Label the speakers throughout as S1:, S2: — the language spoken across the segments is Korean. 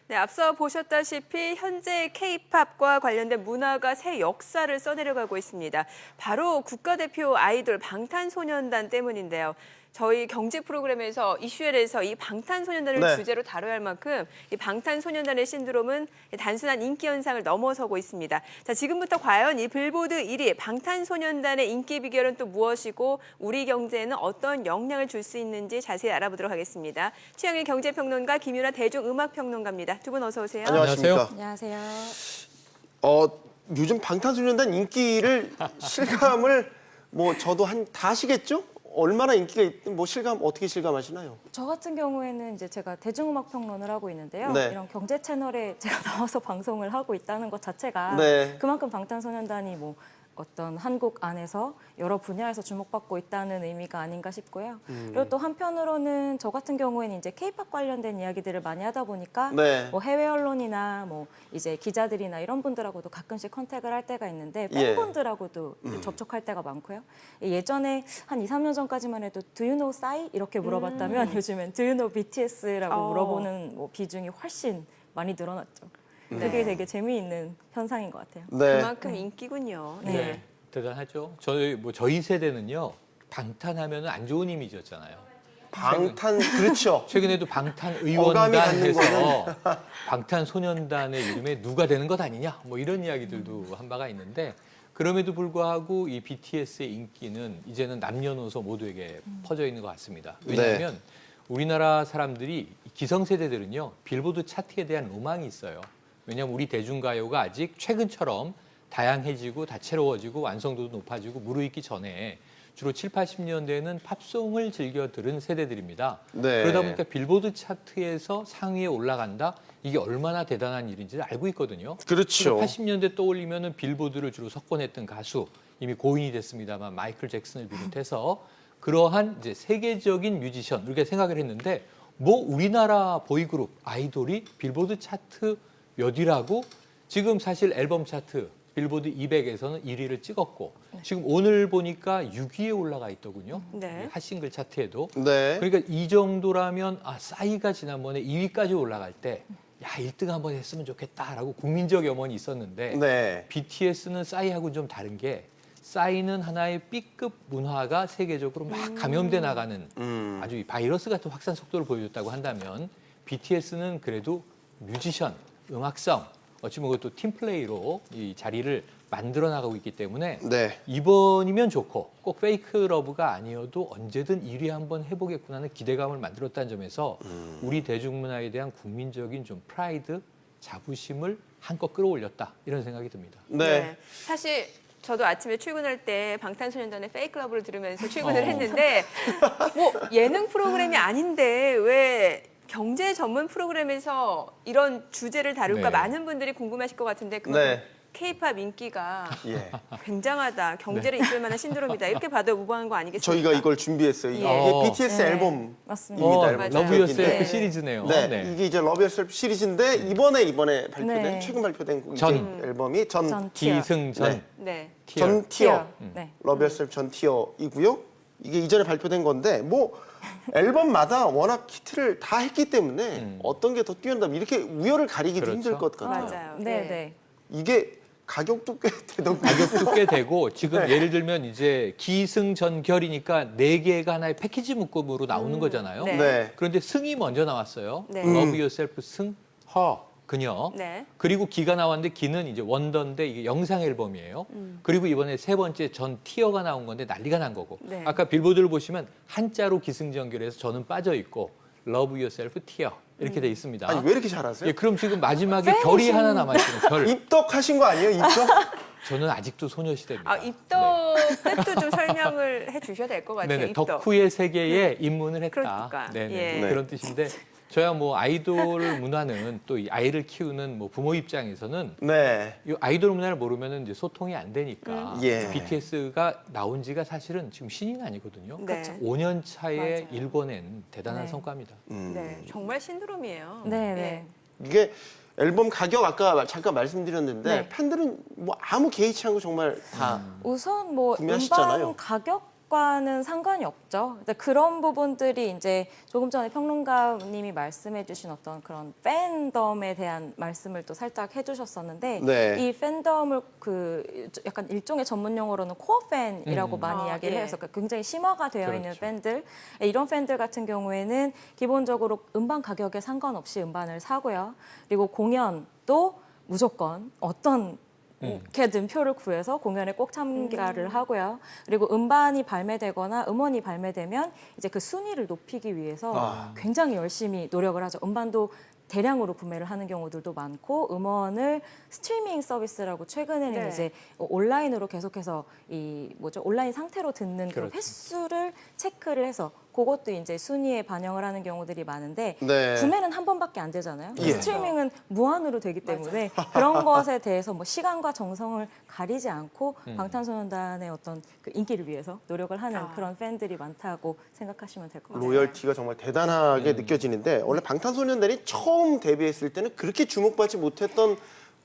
S1: 네, 앞서 보셨다시피 현재 K-팝과 관련된 문화가 새 역사를 써내려가고 있습니다. 바로 국가대표 아이돌 방탄소년단 때문인데요. 저희 경제 프로그램에서 이슈엘에서 이 방탄소년단을
S2: 네.
S1: 주제로 다뤄야 할 만큼 이 방탄소년단의 신드롬은 단순한 인기 현상을 넘어서고 있습니다. 자, 지금부터 과연 이 빌보드 1위 방탄소년단의 인기 비결은 또 무엇이고 우리 경제에는 어떤 영향을 줄 수 있는지 자세히 알아보도록 하겠습니다. 최영일 경제평론가, 김윤아 대중음악평론가입니다. 두 분 어서 오세요.
S2: 안녕하십니까.
S3: 안녕하세요.
S2: 요즘 방탄소년단 인기를 실감을 저도 다 아시겠죠? 얼마나 인기가 있든 실감 어떻게 실감하시나요?
S3: 저 같은 경우에는 이제 제가 대중음악 평론을 하고 있는데요.
S2: 네.
S3: 이런 경제 채널에 제가 나와서 방송을 하고 있다는 것 자체가
S2: 네.
S3: 그만큼 방탄소년단이 어떤 한국 안에서 여러 분야에서 주목받고 있다는 의미가 아닌가 싶고요. 그리고 또 한편으로는 저 같은 경우에는 이제 K-팝 관련된 이야기들을 많이 하다 보니까
S2: 네.
S3: 해외 언론이나 이제 기자들이나 이런 분들하고도 가끔씩 컨택을 할 때가 있는데
S2: 예.
S3: 팬분들하고도 접촉할 때가 많고요. 예전에 한 2, 3년 전까지만 해도 Do you know 싸이? 이렇게 물어봤다면 요즘엔 Do you know BTS라고 물어보는 비중이 훨씬 많이 늘어났죠. 그게 되게 재미있는 현상인 것 같아요.
S2: 네.
S1: 그만큼 인기군요.
S3: 네.
S4: 네, 대단하죠. 저희 세대는요, 방탄하면 안 좋은 이미지였잖아요.
S2: 방탄 그렇죠.
S4: 최근에도 방탄
S2: 어감이
S4: 의원단
S2: 갖는
S4: 해서 방탄소년단의 이름에 누가 되는 것 아니냐, 이런 이야기들도 한 바가 있는데, 그럼에도 불구하고 이 BTS의 인기는 이제는 남녀노소 모두에게 퍼져 있는 것 같습니다. 왜냐하면 우리나라 사람들이 기성세대들은요, 빌보드 차트에 대한 로망이 있어요. 왜냐하면 우리 대중가요가 아직 최근처럼 다양해지고 다채로워지고 완성도도 높아지고 무르익기 전에 주로 7, 80년대에는 팝송을 즐겨 들은 세대들입니다.
S2: 네.
S4: 그러다 보니까 빌보드 차트에서 상위에 올라간다? 이게 얼마나 대단한 일인지를 알고 있거든요.
S2: 그렇죠.
S4: 80년대 떠올리면은 빌보드를 주로 석권했던 가수, 이미 고인이 됐습니다만 마이클 잭슨을 비롯해서 그러한 이제 세계적인 뮤지션 이렇게 생각을 했는데 우리나라 보이그룹 아이돌이 빌보드 차트 몇 위라고? 지금 사실 앨범 차트 빌보드 200에서는 1위를 찍었고 지금 오늘 보니까 6위에 올라가 있더군요.
S1: 네.
S4: 핫싱글 차트에도.
S2: 네.
S4: 그러니까 이 정도라면 싸이가 지난번에 2위까지 올라갈 때 1등 한번 했으면 좋겠다라고 국민적 염원이 있었는데
S2: 네.
S4: BTS는 싸이하고는 좀 다른 게 싸이는 하나의 B급 문화가 세계적으로 막 감염돼 나가는 아주 바이러스 같은 확산 속도를 보여줬다고 한다면 BTS는 그래도 뮤지션, 음악성, 어찌 보면 그것도 팀플레이로 이 자리를 만들어 나가고 있기 때문에
S2: 네.
S4: 이번이면 좋고 꼭 페이크 러브가 아니어도 언제든 1위 한번 해보겠구나는 기대감을 만들었다는 점에서 우리 대중문화에 대한 국민적인 좀 프라이드, 자부심을 한껏 끌어올렸다 이런 생각이 듭니다.
S2: 네.
S1: 사실 저도 아침에 출근할 때 방탄소년단의 페이크 러브를 들으면서 출근을 했는데 예능 프로그램이 아닌데 왜 경제 전문 프로그램에서 이런 주제를 다룰까
S4: 네.
S1: 많은 분들이 궁금하실 것 같은데 그건
S2: 네.
S1: K-팝 인기가
S2: 예.
S1: 굉장하다. 경제를 이끌 만한 신드롬이다. 이렇게 봐도 무방한 거 아니겠습니까?
S2: 저희가 이걸 준비했어요. 이게
S1: 예.
S2: BTS
S3: 네.
S2: 앨범입니다.
S3: 맞습니다.
S1: 맞아요.
S4: 러브 유어셀프
S1: 네.
S4: 시리즈네요.
S2: 네. 이게 이제 러브 유어셀프 시리즈인데 이번에 발표된
S3: 네.
S2: 최근 발표된 이제
S4: 전.
S2: 앨범이
S3: 전 티어.
S4: 기승전
S2: 네.
S1: 네.
S4: 티어.
S2: 전 티어.
S3: 네.
S2: 러브 유어셀프 전 티어이고요. 이게 이전에 발표된 건데 앨범마다 워낙 히트를 다 했기 때문에 어떤 게 더 뛰어난다 이렇게 우열을 가리기도
S4: 그렇죠.
S2: 힘들 것 같아요.
S1: 맞아요.
S3: 네,
S1: 네.
S3: 네.
S2: 이게 가격도 꽤 되던데.
S4: 가격도 꽤 되고 지금 예를 들면 이제 기승전결이니까 4개가 하나의 패키지 묶음으로 나오는 거잖아요.
S1: 네.
S2: 네.
S4: 그런데 승이 먼저 나왔어요.
S1: 네.
S4: Love Yourself 승, 허, 그녀.
S1: 네.
S4: 그리고 기가 나왔는데 기는 이제 원더인데 이게 영상 앨범이에요. 그리고 이번에 세 번째 전 티어가 나온 건데 난리가 난 거고.
S1: 네.
S4: 아까 빌보드를 보시면 한자로 기승전결해서 저는 빠져 있고 Love Yourself 티어 이렇게 돼 있습니다.
S2: 아니 왜 이렇게 잘하세요?
S4: 예, 그럼 지금 마지막에 결이 하나 남아 있어요. 결.
S2: 입덕하신 거 아니에요? 입덕?
S4: 저는 아직도 소녀시대입니다.
S1: 입덕 뜻도 좀 설명을 해주셔야 될 것 같아요.
S4: 네네,
S1: 입덕.
S4: 덕후의 세계에 입문을 했다.
S1: 그러니까,
S4: 네네,
S1: 예.
S2: 네.
S4: 그런 뜻인데 저야 아이돌 문화는 또 이 아이를 키우는 부모 입장에서는
S2: 네.
S4: 이 아이돌 문화를 모르면 이제 소통이 안 되니까
S2: 예.
S4: BTS가 나온 지가 사실은 지금 신인 아니거든요.
S1: 네.
S4: 5년 차에
S1: 맞아요.
S4: 일궈낸 대단한
S3: 네.
S4: 성과입니다.
S1: 네. 정말 신드롬이에요.
S3: 네, 네.
S2: 이게 앨범 가격 아까 잠깐 말씀드렸는데
S3: 네.
S2: 팬들은 아무 개의치 않고 정말 다
S3: 우선
S2: 구매하시잖아요.
S3: 음반 가격 음악과는 상관이 없죠. 근데 그런 부분들이 이제 조금 전에 평론가님이 말씀해주신 어떤 그런 팬덤에 대한 말씀을 또 살짝 해주셨었는데
S2: 네.
S3: 이 팬덤을 그 약간 일종의 전문 용어로는 코어 팬이라고 많이 이야기를
S1: 예.
S3: 해서 굉장히 심화가 되어 있는
S4: 그렇죠.
S3: 팬들 이런 팬들 같은 경우에는 기본적으로 음반 가격에 상관없이 음반을 사고요. 그리고 공연도 무조건 어떻게든 표를 구해서 공연에 꼭 참가를 하고요. 그리고 음반이 발매되거나 음원이 발매되면 이제 그 순위를 높이기 위해서 굉장히 열심히 노력을 하죠. 음반도 대량으로 구매를 하는 경우들도 많고 음원을 스트리밍 서비스라고 최근에는
S1: 네.
S3: 이제 온라인으로 계속해서 온라인 상태로 듣는 그
S4: 그렇죠.
S3: 횟수를 체크를 해서 그것도 이제 순위에 반영을 하는 경우들이 많은데
S2: 네.
S3: 구매는 한 번밖에 안 되잖아요.
S2: 예.
S3: 스트리밍은 무한으로 되기 때문에 그런 것에 대해서 뭐 시간과 정성을 가리지 않고 방탄소년단의 어떤 그 인기를 위해서 노력을 하는 그런 팬들이 많다고 생각하시면 될 것 같아요.
S2: 로열티가 정말 대단하게 느껴지는데 원래 방탄소년단이 처음 데뷔했을 때는 그렇게 주목받지 못했던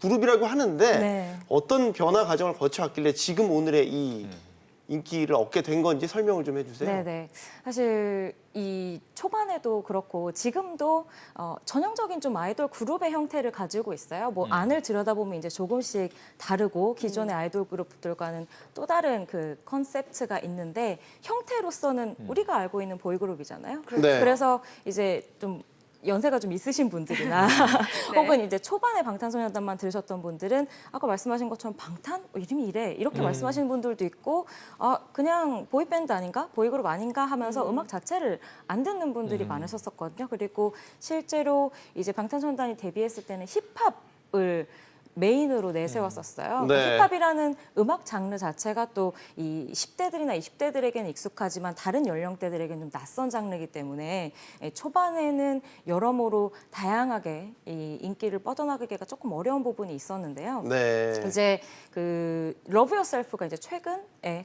S2: 그룹이라고 하는데
S3: 네.
S2: 어떤 변화 과정을 거쳐왔길래 지금 오늘의 이 인기를 얻게 된 건지 설명을 좀 해주세요.
S3: 네네. 사실 이 초반에도 그렇고 지금도 전형적인 좀 아이돌 그룹의 형태를 가지고 있어요. 뭐 안을 들여다보면 이제 조금씩 다르고 기존의 아이돌 그룹들과는 또 다른 그 컨셉트가 있는데 형태로서는 우리가 알고 있는 보이그룹이잖아요.
S2: 네.
S3: 그래서 이제 좀 연세가 좀 있으신 분들이나
S1: 네.
S3: 혹은 이제 초반에 방탄소년단만 들으셨던 분들은 아까 말씀하신 것처럼 방탄? 이름이 이래 이렇게 말씀하시는 분들도 있고 그냥 보이밴드 아닌가? 보이그룹 아닌가? 하면서 음악 자체를 안 듣는 분들이 많으셨었거든요. 그리고 실제로 이제 방탄소년단이 데뷔했을 때는 힙합을 메인으로 내세웠었어요.
S2: 네.
S3: 힙합이라는 음악 장르 자체가 또 이 10대들이나 20대들에게는 익숙하지만 다른 연령대들에게는 좀 낯선 장르이기 때문에 초반에는 여러모로 다양하게 이 인기를 뻗어나가기가 조금 어려운 부분이 있었는데요.
S2: 네.
S3: 이제 그 러브 유어셀프가 이제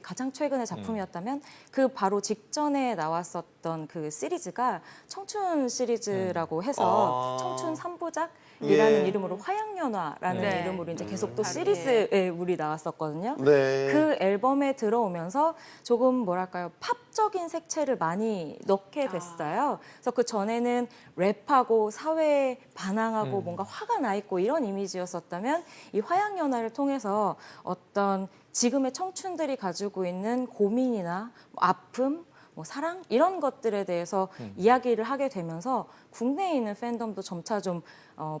S3: 가장 최근의 작품이었다면 그 바로 직전에 나왔었던 그 시리즈가 청춘 시리즈라고 해서 청춘 3부작 이라는
S2: 예.
S3: 이름으로 화양연화라는
S1: 네.
S3: 이름으로 이제 계속 또
S1: 바로,
S3: 시리즈의 물이 나왔었거든요.
S2: 네.
S3: 그 앨범에 들어오면서 조금 뭐랄까요 팝적인 색채를 많이 넣게 됐어요. 그래서 그 전에는 랩하고 사회에 반항하고 뭔가 화가 나 있고 이런 이미지였었다면 이 화양연화를 통해서 어떤 지금의 청춘들이 가지고 있는 고민이나 뭐 아픔 뭐 사랑 이런 것들에 대해서 이야기를 하게 되면서 국내에 있는 팬덤도 점차 좀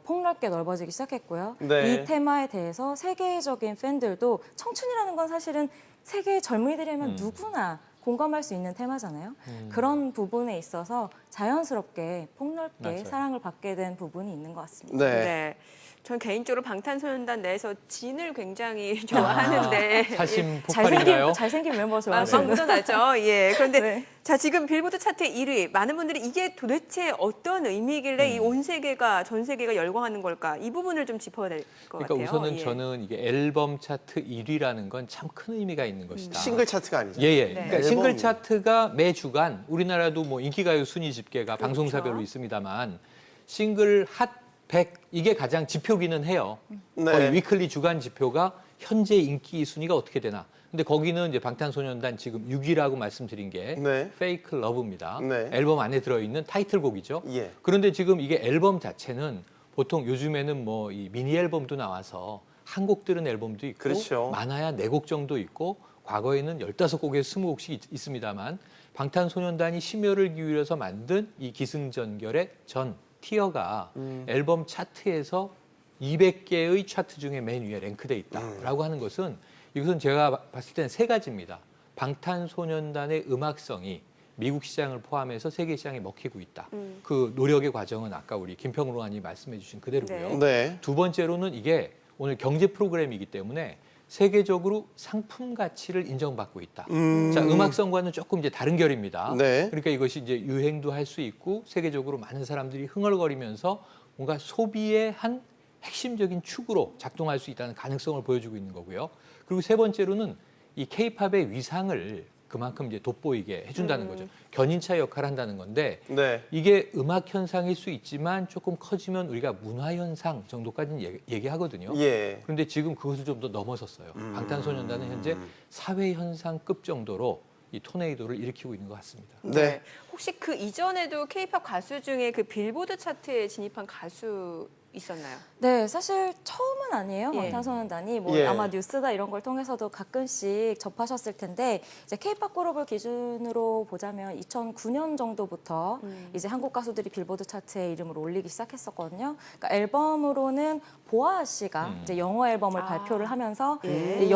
S3: 폭넓게 넓어지기 시작했고요.
S2: 네.
S3: 이 테마에 대해서 세계적인 팬들도 청춘이라는 건 사실은 세계의 젊은이들이면 누구나 공감할 수 있는 테마잖아요. 그런 부분에 있어서 자연스럽게 폭넓게
S4: 맞아요.
S3: 사랑을 받게 된 부분이 있는 것 같습니다.
S2: 네.
S1: 네. 전 개인적으로 방탄소년단 내에서 진을 굉장히 좋아하는데
S4: 사심 폭발인가요?
S3: 잘생긴 멤버
S1: 막
S3: 좋아하시는
S1: 묻어나죠. 예. 그런데
S3: 네.
S1: 자 지금 빌보드 차트 1위 많은 분들이 이게 도대체 어떤 의미길래 이 온 세계가 전 세계가 열광하는 걸까 이 부분을 좀 짚어야 될 것
S4: 그러니까
S1: 같아요.
S4: 우선은
S1: 예.
S4: 저는 이게 앨범 차트 1위라는 건 참 큰 의미가 있는 것이다.
S2: 싱글 차트가 아니죠.
S4: 예예.
S1: 네.
S4: 그러니까
S2: 앨범.
S4: 싱글 차트가 매주간 우리나라도 뭐 인기가요 순위 집계가 방송사별로
S1: 그렇죠.
S4: 있습니다만 싱글 핫 100 이게 가장 지표기는 해요.
S2: 네.
S4: 거의 위클리 주간 지표가 현재 인기 순위가 어떻게 되나. 근데 거기는 이제 방탄소년단 지금 6위라고 말씀드린 게
S2: 네.
S4: 페이크 러브입니다.
S2: 네.
S4: 앨범 안에 들어있는 타이틀곡이죠.
S2: 예.
S4: 그런데 지금 이게 앨범 자체는 보통 요즘에는 뭐 이 미니 앨범도 나와서 한 곡 들은 앨범도 있고
S2: 그렇죠.
S4: 많아야 4곡 정도 있고 과거에는 15곡에서 20곡씩 있습니다만 방탄소년단이 심혈을 기울여서 만든 이 기승전결의 전 티어가 앨범 차트에서 200개의 차트 중에 맨 위에 랭크돼 있다라고 하는 것은 이것은 제가 봤을 때는 세 가지입니다. 방탄소년단의 음악성이 미국 시장을 포함해서 세계 시장에 먹히고 있다. 그 노력의 과정은 아까 우리 김평로안이 말씀해 주신 그대로고요.
S2: 네.
S4: 두 번째로는 이게 오늘 경제 프로그램이기 때문에 세계적으로 상품 가치를 인정받고 있다. 자, 음악성과는 조금 이제 다른 결입니다.
S2: 네.
S4: 그러니까 이것이 이제 유행도 할 수 있고 세계적으로 많은 사람들이 흥얼거리면서 뭔가 소비의 한 핵심적인 축으로 작동할 수 있다는 가능성을 보여주고 있는 거고요. 그리고 세 번째로는 이 K-팝의 위상을 그만큼 이제 돋보이게 해준다는 거죠. 견인차 역할을 한다는 건데
S2: 네.
S4: 이게 음악 현상일 수 있지만 조금 커지면 우리가 문화 현상 정도까지는 얘기하거든요.
S2: 예.
S4: 그런데 지금 그것을 좀 더 넘어섰어요. 방탄소년단은 현재 사회 현상급 정도로 이 토네이도를 일으키고 있는 것 같습니다.
S2: 네.
S1: 혹시 그 이전에도 K-팝 가수 중에 그 빌보드 차트에 진입한 가수 있었나요?
S3: 네, 사실 처음은 아니에요.
S1: 예.
S3: 방탄소년단이 뭐
S2: 예.
S3: 아마 뉴스나 이런 걸 통해서도 가끔씩 접하셨을 텐데 이제 K-팝 그룹을 기준으로 보자면 2009년 정도부터 이제 한국 가수들이 빌보드 차트에 이름을 올리기 시작했었거든요. 그러니까 앨범으로는 보아 씨가 이제 영어 앨범을 발표를 하면서
S1: 예.
S3: 이제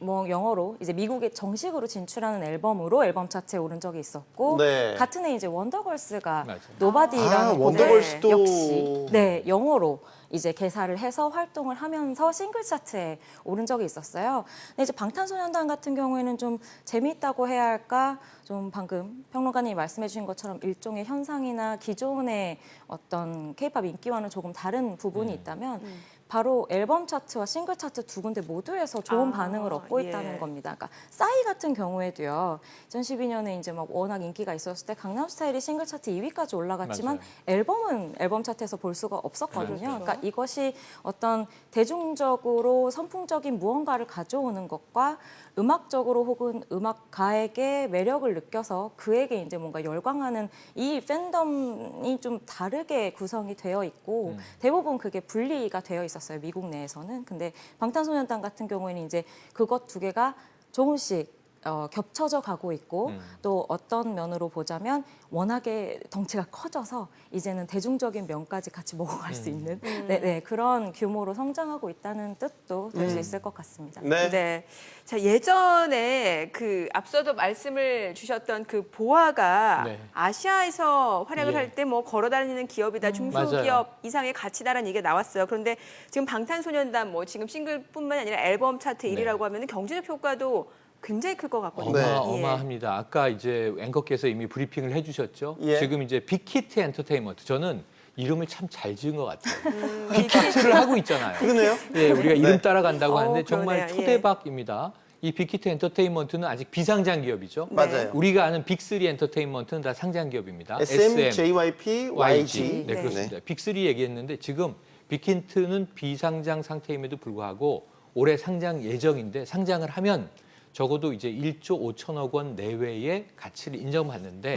S3: 영어로 이제 미국에 정식으로 진출하는 앨범으로 앨범 차트에 오른 적이 있었고
S2: 네.
S3: 같은 해 이제 원더걸스가
S4: 맞아요.
S3: 노바디라는 곡을
S2: 원더걸스도
S3: 역시 네 영어로 이제 개사를 해서 활동을 하면서 싱글 차트에 오른 적이 있었어요. 근데 이제 방탄소년단 같은 경우에는 좀 재미있다고 해야 할까? 좀 방금 평론가님이 말씀해주신 것처럼 일종의 현상이나 기존의 어떤 K-팝 인기와는 조금 다른 부분이 있다면 바로 앨범 차트와 싱글 차트 두 군데 모두에서 좋은 반응을 얻고
S1: 예.
S3: 있다는 겁니다. 그러니까 싸이 같은 경우에도요. 2012년에 이제 막 워낙 인기가 있었을 때 강남스타일이 싱글 차트 2위까지 올라갔지만
S4: 맞아요.
S3: 앨범은 앨범 차트에서 볼 수가 없었거든요.
S4: 그렇죠.
S3: 그러니까 이것이 어떤 대중적으로 선풍적인 무언가를 가져오는 것과 음악적으로 혹은 음악가에게 매력을 느껴서 그에게 이제 뭔가 열광하는 이 팬덤이 좀 다르게 구성이 되어 있고 대부분 그게 분리가 되어 있었어요. 미국 내에서는. 근데 방탄소년단 같은 경우에는 이제 그것 두 개가 조금씩 겹쳐져 가고 있고 또 어떤 면으로 보자면 워낙에 덩치가 커져서 이제는 대중적인 면까지 같이 먹어갈 수 있는 네, 그런 규모로 성장하고 있다는 뜻도 될 수 있을 것 같습니다.
S2: 네.
S1: 네. 자, 예전에 그 앞서도 말씀을 주셨던 그 보아가
S4: 네.
S1: 아시아에서 활약을
S4: 예.
S1: 할 때 뭐 걸어다니는 기업이다, 중소기업
S4: 맞아요.
S1: 이상의 가치다라는 얘기가 나왔어요. 그런데 지금 방탄소년단 뭐 지금 싱글뿐만 아니라 앨범 차트 1위라고 하면 경제적 효과도 굉장히 클 것 같거든요.
S2: 네.
S4: 어마어마합니다. 아까 이제 앵커께서 이미 브리핑을 해주셨죠.
S2: 예.
S4: 지금 이제 빅히트 엔터테인먼트 저는 이름을 참 잘 지은 것 같아요. 빅히트를 하고 있잖아요.
S2: 그러네요.
S4: 예, 우리가 이름
S2: 네.
S4: 따라간다고 하는데 정말
S1: 그러네요.
S4: 초대박입니다. 이 빅히트 엔터테인먼트는 아직 비상장 기업이죠.
S2: 맞아요.
S4: 우리가 아는 빅3 엔터테인먼트는 다 상장 기업입니다.
S2: SM, JYP, YG.
S4: 네, 그렇습니다. 빅3 얘기했는데 지금 빅히트는 비상장 상태임에도 불구하고 올해 상장 예정인데 상장을 하면 적어도 이제 1조 5천억 원 내외의 가치를 인정받는데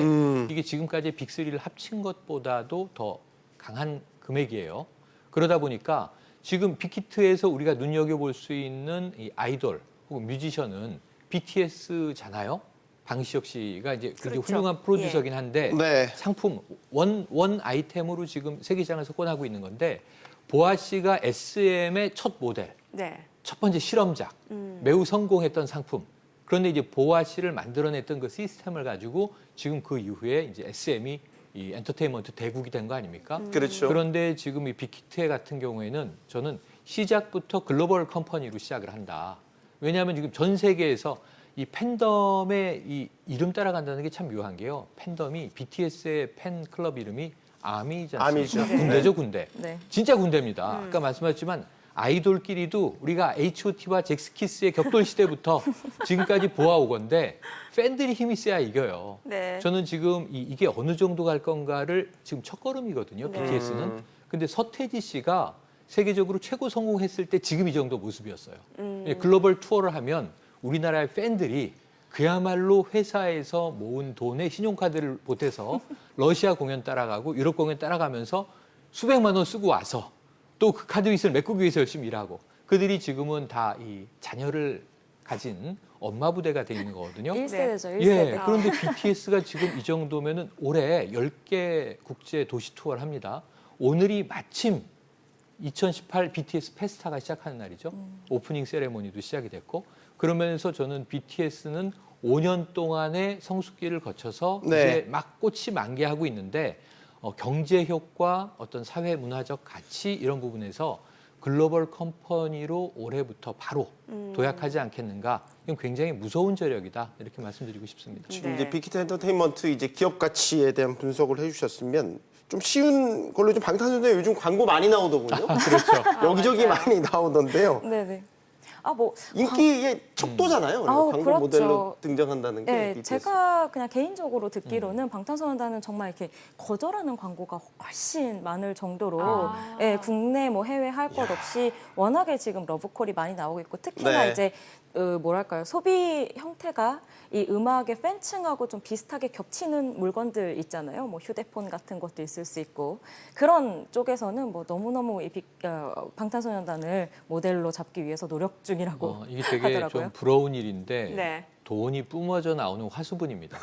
S4: 이게 지금까지 빅3를 합친 것보다도 더 강한 금액이에요. 그러다 보니까 지금 빅히트에서 우리가 눈여겨볼 수 있는 이 아이돌 혹은 뮤지션은 BTS잖아요. 방시혁 씨가 이제 굉장히
S1: 그렇죠.
S4: 훌륭한 프로듀서긴 한데
S2: 네.
S4: 상품 원 아이템으로 지금 세계 시장에서 권하고 있는 건데 보아 씨가 SM의 첫 모델,
S1: 네.
S4: 첫 번째 실험작, 매우 성공했던 상품. 그런데 이제 보아 씨를 만들어냈던 그 시스템을 가지고 지금 그 이후에 이제 SM이 이 엔터테인먼트 대국이 된 거 아닙니까?
S2: 그렇죠.
S4: 그런데 지금 이 빅히트 같은 경우에는 저는 시작부터 글로벌 컴퍼니로 시작을 한다. 왜냐하면 지금 전 세계에서 이 팬덤의 이 이름 따라간다는 게 참 묘한 게요. 팬덤이 BTS의 팬클럽 이름이 아미지 않습니까?
S2: 아미죠.
S4: 군대죠, 군대.
S3: 네.
S4: 진짜 군대입니다. 아까 말씀하셨지만 아이돌끼리도 우리가 H.O.T와 잭스키스의 격돌 시대부터 지금까지 보아오건데 팬들이 힘이 세야 이겨요.
S1: 네.
S4: 저는 지금 이게 어느 정도 갈 건가를 지금 첫걸음이거든요. BTS는. 근데 서태지 씨가 세계적으로 최고 성공했을 때 지금 이 정도 모습이었어요. 글로벌 투어를 하면 우리나라의 팬들이 그야말로 회사에서 모은 돈에 신용카드를 보태서 러시아 공연 따라가고 유럽 공연 따라가면서 수백만 원 쓰고 와서 또 그 카드 빚을 메꾸기 위해서 열심히 일하고 그들이 지금은 다 이 자녀를 가진 엄마 부대가 돼 있는 거거든요.
S3: 1세대죠, 1세대.
S4: 예, 그런데 BTS가 지금 이 정도면은 올해 10개 국제 도시 투어를 합니다. 오늘이 마침 2018 BTS 페스타가 시작하는 날이죠. 오프닝 세레모니도 시작이 됐고 그러면서 저는 BTS는 5년 동안의 성숙기를 거쳐서
S2: 네.
S4: 이제 막 꽃이 만개하고 있는데 경제 효과, 어떤 사회 문화적 가치 이런 부분에서 글로벌 컴퍼니로 올해부터 바로 도약하지 않겠는가? 이건 굉장히 무서운 저력이다 이렇게 말씀드리고 싶습니다.
S2: 지금
S1: 네.
S2: 이제 빅히트 엔터테인먼트 이제 기업 가치에 대한 분석을 해주셨으면 좀 쉬운 걸로 좀 방탄소년단 요즘 광고 많이 나오더군요.
S4: 그렇죠.
S2: 여기저기
S1: 맞아요.
S2: 많이 나오던데요.
S3: 네네. 뭐
S2: 인기의 척도잖아요.
S3: 아우,
S2: 광고
S3: 그렇죠.
S2: 모델로 등장한다는 게.
S3: 네,
S2: BTS.
S3: 제가 그냥 개인적으로 듣기로는 방탄소년단은 정말 이렇게 거절하는 광고가 훨씬 많을 정도로
S1: 아.
S3: 예, 국내 뭐 해외 할 것 없이 워낙에 지금 러브콜이 많이 나오고 있고 특히나
S2: 네.
S3: 이제 뭐랄까요, 소비 형태가 이 음악의 팬층하고 좀 비슷하게 겹치는 물건들 있잖아요. 뭐 휴대폰 같은 것도 있을 수 있고 그런 쪽에서는 뭐 너무너무 방탄소년단을 모델로 잡기 위해서 노력 중이라고
S4: 이게 되게
S3: 하더라고요.
S4: 좀 부러운 일인데
S1: 네.
S4: 돈이 뿜어져 나오는 화수분입니다.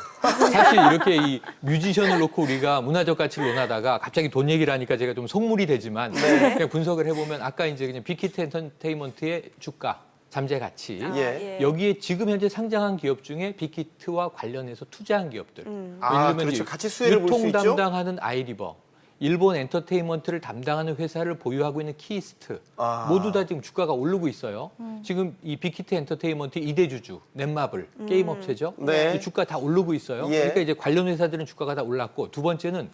S4: 사실 이렇게 이 뮤지션을 놓고 우리가 문화적 가치를 논하다가 갑자기 돈 얘기를 하니까 제가 좀 속물이 되지만 그냥 분석을 해보면 아까 이제 그냥 빅히트 엔터테인먼트의 주가, 잠재 가치
S2: 예.
S4: 여기에 지금 현재 상장한 기업 중에 빅히트와 관련해서 투자한 기업들
S2: 아,
S4: 예를 들면
S2: 그렇죠.
S4: 이제
S2: 가치 수혜를 볼 수
S4: 유통
S2: 있죠.
S4: 담당하는 아이리버, 일본 엔터테인먼트를 담당하는 회사를 보유하고 있는 키스트
S2: 아.
S4: 모두 다 지금 주가가 오르고 있어요. 지금 이 빅히트 엔터테인먼트 2대 주주 넷마블 게임 업체죠.
S2: 네.
S4: 이 주가 다 오르고 있어요.
S2: 예.
S4: 그러니까 이제 관련 회사들은 주가가 다 올랐고 두 번째는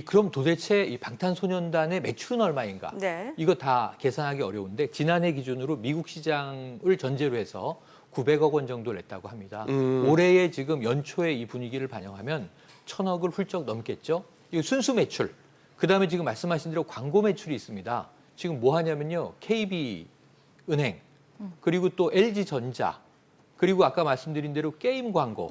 S4: 그럼 도대체 이 방탄소년단의 매출은 얼마인가?
S1: 네.
S4: 이거 다 계산하기 어려운데 지난해 기준으로 미국 시장을 전제로 해서 900억 원 정도 냈다고 합니다. 올해의 지금 연초에 이 분위기를 반영하면 1000억을 훌쩍 넘겠죠. 이거 순수 매출. 그다음에 지금 말씀하신 대로 광고 매출이 있습니다. 지금 뭐 하냐면요. KB은행 그리고 또 LG전자 그리고 아까 말씀드린 대로 게임 광고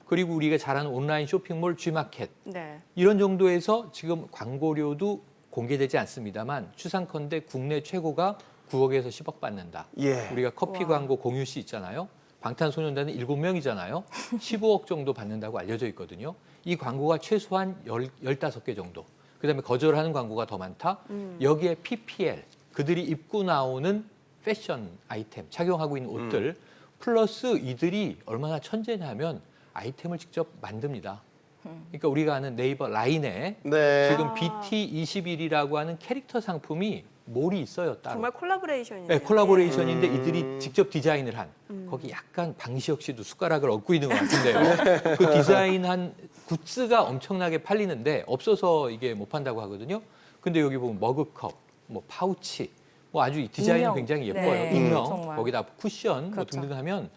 S4: 그리고 우리가 잘 아는 온라인 쇼핑몰 G마켓
S1: 네.
S4: 이런 정도에서 지금 광고료도 공개되지 않습니다만 추상컨대 국내 최고가 9억에서 10억 받는다.
S2: 예.
S4: 우리가 커피 광고 공유 씨 있잖아요. 방탄소년단은 7명이잖아요. 15억 정도 받는다고 알려져 있거든요. 이 광고가 최소한 15개 정도. 그다음에 거절하는 광고가 더 많다. 여기에 PPL, 그들이 입고 나오는 패션 아이템, 착용하고 있는 옷들 플러스 이들이 얼마나 천재냐면 아이템을 직접 만듭니다. 그러니까 우리가 아는 네이버 라인에
S2: 네.
S4: 지금 BT21이라고 하는 캐릭터 상품이 몰이 있어요, 따로.
S1: 정말 콜라보레이션이네요.
S4: 네, 콜라보레이션인데 이들이 직접 디자인을 한 거기 약간 방시혁 씨도 숟가락을 얹고 있는 것 같은데요. 그 디자인한 굿즈가 엄청나게 팔리는데 없어서 이게 못 판다고 하거든요. 근데 여기 보면 머그컵, 뭐 파우치, 뭐 아주 디자인은
S3: 인형.
S4: 굉장히 예뻐요.
S3: 네,
S4: 인형,
S3: 정말.
S4: 거기다 쿠션 뭐
S3: 그렇죠.
S4: 등등 하면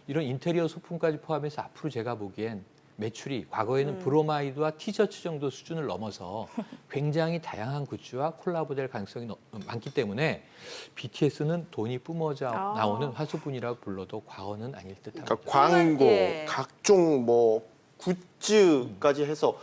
S4: 이런 인테리어 소품까지 포함해서 앞으로 제가 보기엔 매출이 과거에는 브로마이드와 티셔츠 정도 수준을 넘어서 굉장히 다양한 굿즈와 콜라보될 가능성이 많기 때문에 BTS는 돈이 뿜어져 나오는 화수분이라고 불러도 과언은 아닐 듯합니다.
S2: 그러니까 광고,
S1: 예.
S2: 각종 뭐 굿즈까지 해서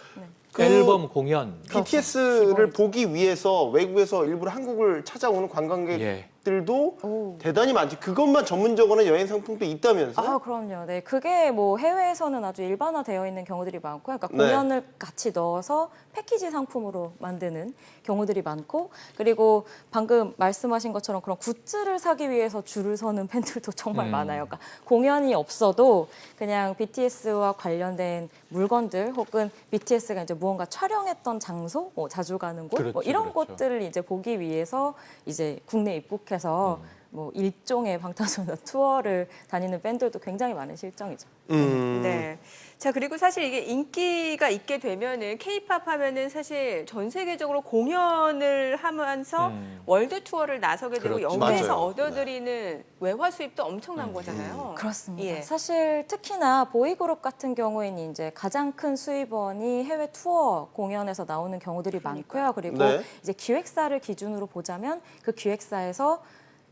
S2: 그
S4: 앨범 공연
S2: BTS를 보기 위해서 외국에서 일부러 한국을 찾아오는
S4: 예.
S2: 관광객들도
S3: 오.
S2: 대단히 많지. 그것만 전문적으로 여행 상품도 있다면서요?
S3: 아, 그럼요. 네, 그게 뭐 해외에서는 아주 일반화되어 있는 경우들이 많고요. 그러니까
S2: 네.
S3: 공연을 같이 넣어서 패키지 상품으로 만드는 경우들이 많고, 그리고 방금 말씀하신 것처럼 그런 굿즈를 사기 위해서 줄을 서는 팬들도 정말 많아요. 그러니까 공연이 없어도 그냥 BTS와 관련된 물건들 혹은 BTS가 이제 무언가 촬영했던 장소, 뭐 자주 가는 곳, 뭐
S4: 그렇죠,
S3: 이런
S4: 그렇죠.
S3: 곳들을 이제 보기 위해서 이제 국내 입국해서 뭐 일종의 방탄소년단 투어를 다니는 팬들도 굉장히 많은 실정이죠.
S1: 네. 자, 그리고 사실 이게 인기가 있게 되면은 K-팝 하면은 사실 전 세계적으로 공연을 하면서 월드 투어를 나서게 되고
S4: 그렇죠.
S1: 여기에서
S2: 맞아요.
S1: 얻어들이는 외화 수입도 엄청난 거잖아요.
S3: 그렇습니다.
S1: 예.
S3: 사실 특히나 보이그룹 같은 경우에는 이제 가장 큰 수입원이 해외 투어 공연에서 나오는 경우들이 많고요. 그리고
S2: 네.
S3: 이제 기획사를 기준으로 보자면 그 기획사에서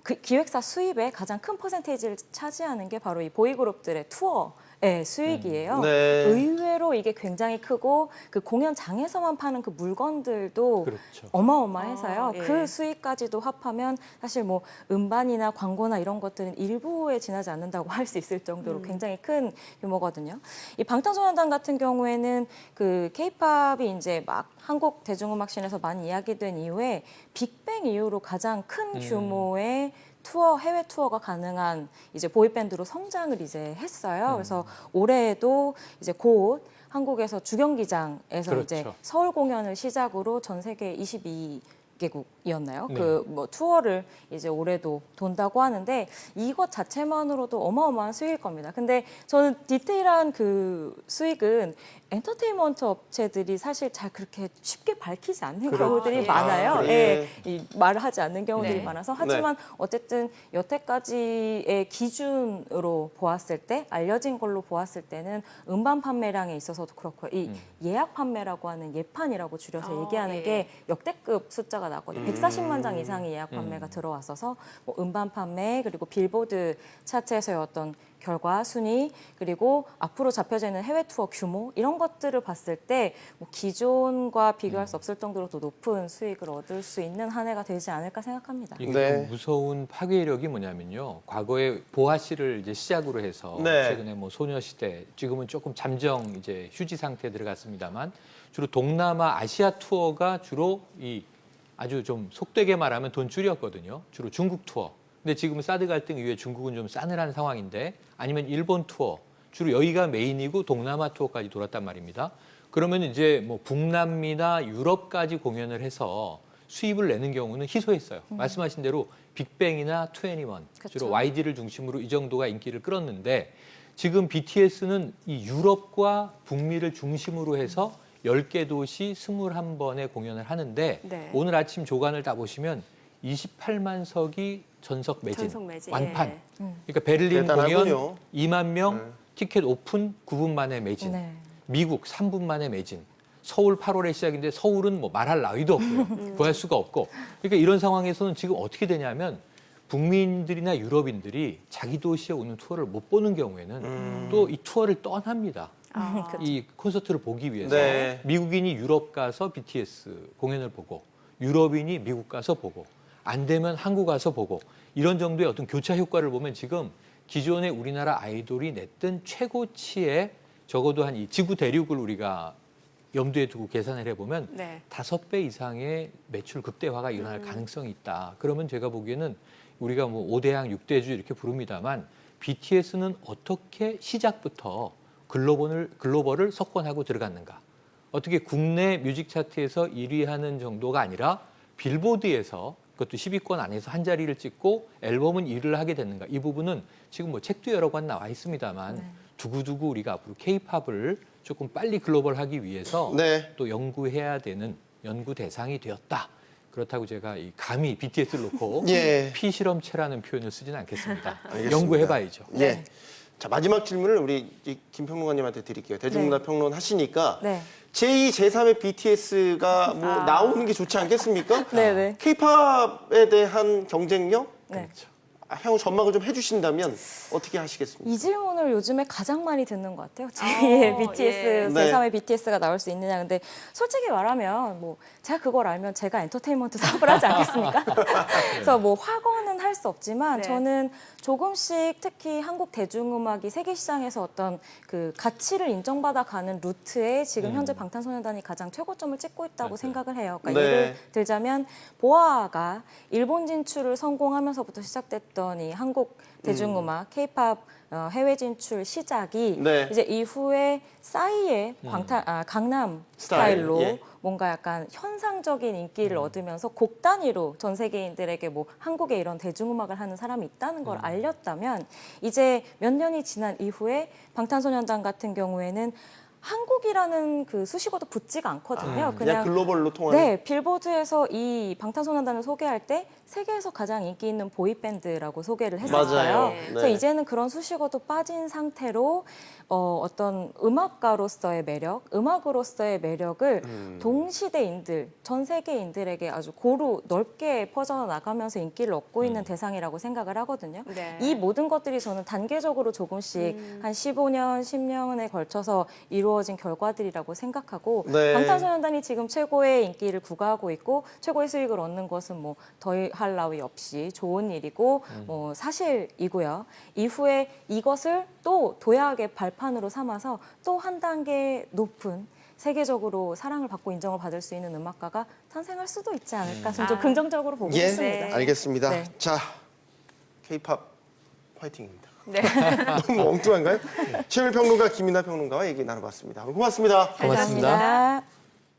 S3: 그 기획사 수입의 가장 큰 퍼센테이지를 차지하는 게 바로 이 보이그룹들의 투어의 수익이에요.
S2: 네.
S3: 의외로 이게 굉장히 크고 그 공연장에서만 파는 그 물건들도
S4: 그렇죠.
S3: 어마어마해서요.
S1: 아, 예.
S3: 그 수익까지도 합하면 사실 뭐 음반이나 광고나 이런 것들은 일부에 지나지 않는다고 할 수 있을 정도로 굉장히 큰 규모거든요. 이 방탄소년단 같은 경우에는 그 K-팝이 이제 막 한국 대중음악씬에서 많이 이야기된 이후에 빅뱅 이후로 가장 큰 규모의 투어, 해외 투어가 가능한 이제 보이밴드로 성장을 이제 했어요. 그래서 올해에도 이제 곧 한국에서 주경기장에서
S4: 그렇죠.
S3: 이제 서울 공연을 시작으로 전 세계 22개국 이었나요?
S4: 네.
S3: 그 뭐 투어를 이제 올해도 돈다고 하는데 이것 자체만으로도 어마어마한 수익일 겁니다. 근데 저는 디테일한 그 수익은 엔터테인먼트 업체들이 사실 잘 그렇게 쉽게 밝히지 않는
S2: 그렇죠.
S3: 경우들이
S1: 예.
S3: 많아요.
S2: 아,
S3: 예. 이 말을 하지 않는 경우들이
S1: 네.
S3: 많아서 하지만 어쨌든 여태까지의 기준으로 보았을 때 알려진 걸로 보았을 때는 음반 판매량에 있어서도 그렇고 이 예약 판매라고 하는 예판이라고 줄여서 얘기하는
S1: 예.
S3: 게 역대급 숫자가 나거든요. 140만 장 이상의 예약 판매가 들어왔어서 뭐 음반 판매 그리고 빌보드 차트에서의 어떤 결과 순위 그리고 앞으로 잡혀지는 해외 투어 규모 이런 것들을 봤을 때 뭐 기존과 비교할 수 없을 정도로 더 높은 수익을 얻을 수 있는 한 해가 되지 않을까 생각합니다.
S4: 이게
S2: 네.
S4: 좀 무서운 파괴력이 뭐냐면요. 과거에 보아 씨를 이제 시작으로 해서
S2: 네.
S4: 최근에 뭐 소녀시대 지금은 조금 잠정 이제 휴지 상태에 들어갔습니다만 주로 동남아 아시아 투어가 주로 이 아주 좀 속되게 말하면 돈줄이었거든요. 주로 중국 투어. 근데 지금 사드 갈등 이후에 중국은 좀 싸늘한 상황인데 아니면 일본 투어 주로 여기가 메인이고 동남아 투어까지 돌았단 말입니다. 그러면 이제 뭐 북남미나 유럽까지 공연을 해서 수입을 내는 경우는 희소했어요. 말씀하신 대로 빅뱅이나 21
S3: 그쵸.
S4: 주로 YG를 중심으로 이 정도가 인기를 끌었는데 지금 BTS는 이 유럽과 북미를 중심으로 해서 10개 도시 21번의 공연을 하는데
S1: 네.
S4: 오늘 아침 조간을 다 보시면 28만 석이 전석 매진,
S1: 전석 매진,
S4: 완판.
S1: 예.
S4: 그러니까 베를린
S2: 대단하군요.
S4: 공연 2만 명,
S2: 네.
S4: 티켓 오픈 9분 만에 매진.
S3: 네.
S4: 미국 3분 만에 매진. 서울 8월에 시작인데 서울은 뭐 말할 나위도 없고요. 구할 수가 없고. 그러니까 이런 상황에서는 지금 어떻게 되냐면 북민들이나 유럽인들이 자기 도시에 오는 투어를 못 보는 경우에는 또 이 투어를 떠납니다.
S1: 아.
S4: 이 콘서트를 보기 위해서
S2: 네.
S4: 미국인이 유럽 가서 BTS 공연을 보고 유럽인이 미국 가서 보고 안 되면 한국 가서 보고 이런 정도의 어떤 교차 효과를 보면 지금 기존의 우리나라 아이돌이 냈던 최고치의 적어도 한 이 지구 대륙을 우리가 염두에 두고 계산을 해보면
S1: 네.
S4: 5배 이상의 매출 극대화가 일어날 가능성이 있다. 그러면 제가 보기에는 우리가 뭐 5대양 6대주 이렇게 부릅니다만 BTS는 어떻게 시작부터 글로벌을 석권하고 들어갔는가. 어떻게 국내 뮤직 차트에서 1위 하는 정도가 아니라 빌보드에서 그것도 10위권 안에서 한 자리를 찍고 앨범은 1위를 하게 됐는가. 이 부분은 지금 뭐 책도 여러 권 나와 있습니다만 두고두고 우리가 앞으로 K-팝을 조금 빨리 글로벌하기 위해서
S2: 네.
S4: 또 연구해야 되는 연구 대상이 되었다. 그렇다고 제가 이 감히 BTS를 놓고
S2: 예.
S4: 피실험체라는 표현을 쓰지는 않겠습니다.
S2: 알겠습니다.
S4: 연구해봐야죠.
S2: 예. 자, 마지막 질문을 우리 김 평론가님한테 드릴게요. 대중문화 평론 하시니까
S3: 네.
S2: 제2, 제3의 BTS가 뭐 나오는 게 좋지 않겠습니까?
S3: 네네.
S2: K-팝에 대한 경쟁력?
S3: 네.
S2: 향후 전망을 좀 해주신다면 어떻게 하시겠습니까?
S3: 이 질문을 요즘에 가장 많이 듣는 것 같아요. 제2의 BTS,
S1: 예.
S2: 네.
S3: 제3의 BTS가 나올 수 있느냐. 근데 솔직히 말하면 뭐 제가 그걸 알면 제가 엔터테인먼트 사업을 하지 않겠습니까? 그래서 뭐 확언은 할 수 없지만
S1: 네.
S3: 저는 조금씩 특히 한국 대중음악이 세계 시장에서 어떤 그 가치를 인정받아 가는 루트에 지금 현재 방탄소년단이 가장 최고점을 찍고 있다고
S4: 맞아요.
S3: 생각을 해요. 그러니까
S2: 네.
S3: 예를 들자면 보아가 일본 진출을 성공하면서부터 시작됐던 이 한국 대중음악, K-팝 해외 진출 시작이
S2: 네.
S3: 이제 이후에 싸이의 강남 스타일로
S2: 예.
S3: 뭔가 약간 현상적인 인기를 얻으면서 곡 단위로 전 세계인들에게 뭐 한국에 이런 대중음악을 하는 사람이 있다는 걸 알렸다면 이제 몇 년이 지난 이후에 방탄소년단 같은 경우에는 한국이라는 그 수식어도 붙지가 않거든요.
S2: 그냥 글로벌로 통하는.
S3: 네, 빌보드에서 이 방탄소년단을 소개할 때 세계에서 가장 인기 있는 보이밴드라고 소개를 했었어요.
S2: 맞아요.
S3: 그래서
S2: 네.
S3: 이제는 그런 수식어도 빠진 상태로 어떤 음악가로서의 매력, 음악으로서의 매력을 동시대인들, 전 세계인들에게 아주 고루 넓게 퍼져나가면서 인기를 얻고 있는 대상이라고 생각을 하거든요.
S1: 네.
S3: 이 모든 것들이 저는 단계적으로 조금씩 한 15년, 10년에 걸쳐서 이루어진 결과들이라고 생각하고
S2: 네.
S3: 방탄소년단이 지금 최고의 인기를 구가하고 있고 최고의 수익을 얻는 것은 뭐 더할 나위 없이 좋은 일이고 뭐 사실이고요. 이후에 이것을 또 도약의 발판으로 삼아서 또 한 단계 높은 세계적으로 사랑을 받고 인정을 받을 수 있는 음악가가 탄생할 수도 있지 않을까 저는 좀 긍정적으로 보고
S2: 예,
S3: 있습니다.
S2: 알겠습니다.
S3: 네.
S2: 자, K-팝 화이팅입니다.
S1: 네.
S2: 너무 엉뚱한가요? 최일 평론가 김이나 평론가와 얘기 나눠봤습니다. 고맙습니다.
S4: 고맙습니다.
S3: 감사합니다.